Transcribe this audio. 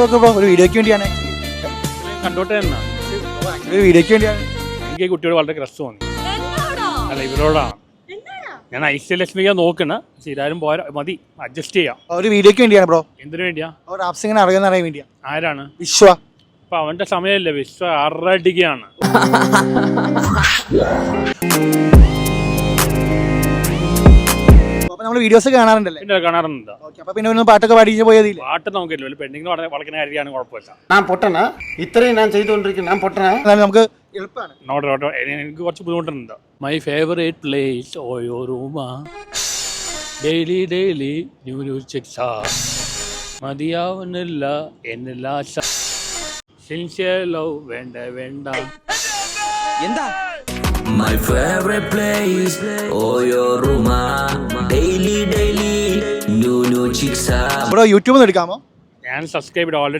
ഒരു വീഡിയോയ്ക്ക് വേണ്ടിയാണ്, കണ്ടോട്ടെ എന്നാ ഒരു വീഡിയോയ്ക്ക് വേണ്ടിയാണ്. എനിക്ക് ഈ കുട്ടിയോട് വളരെ ക്രഷ് തോന്നി. അല്ല, ഇവരോടാണ്. ഞാൻ ഐശ്വര്യലക്ഷ്മിയെ നോക്കണ, ശരിയാരും പോരാ, മതി, അഡ്ജസ്റ്റ് ചെയ്യാം. ഒരു വീഡിയോയ്ക്ക് വേണ്ടിയാണ് ബ്രോ. എന്തിനു വേണ്ടിയാ? ഒരു ആപ്സ് ഇങ്ങനെ അറിയാൻ അറിയാൻ വേണ്ടിയാ. ആരാണ്? വിശ്വ. അപ്പൊ അവന്റെ സമയമല്ലേ, വിശ്വ ആറടിക്കുകയാണ്. അപ്പൊ നമ്മൾ വീഡിയോസ് കാണാറുണ്ടല്ലേ? പിന്നെ കാണാറുണ്ട്. അപ്പൊ പിന്നെ ഒന്ന് പാട്ടൊക്കെ പാടിച്ച് പോയതില്ല. പാട്ട് നമുക്കില്ല, പെണ്ണിങ്ങിന് വളക്കുന്ന കാര്യമാണ്, കുഴപ്പമില്ല. ഞാൻ പൊട്ടനാ? ഇത്രയും ഞാൻ ചെയ്തുകൊണ്ടിരിക്കുന്നു, ഞാൻ പൊട്ടനാ? എന്നാലും നമുക്ക് എളുപ്പമാണ്. എനിക്ക് കുറച്ച് ബുദ്ധിമുട്ടുണ്ട്. മൈ ഫേവറേറ്റ് പ്ലേസ് ഓയോ റൂമാ, ഡെയിലി ഡെയിലി ന്യൂ ന്യൂ ചിക്സാ, മതിയാവുന്നില്ല എന്നില്ല സിൻസിയർ ലവ് വേണ്ട വേണ്ട. എന്താ my favorite place oh your room daily new chicks bro യൂട്യൂബിൽ നിന്ന് എടുക്കാമോ? ഞാൻ സബ്സ്ക്രൈബ് ഓൾറെഡി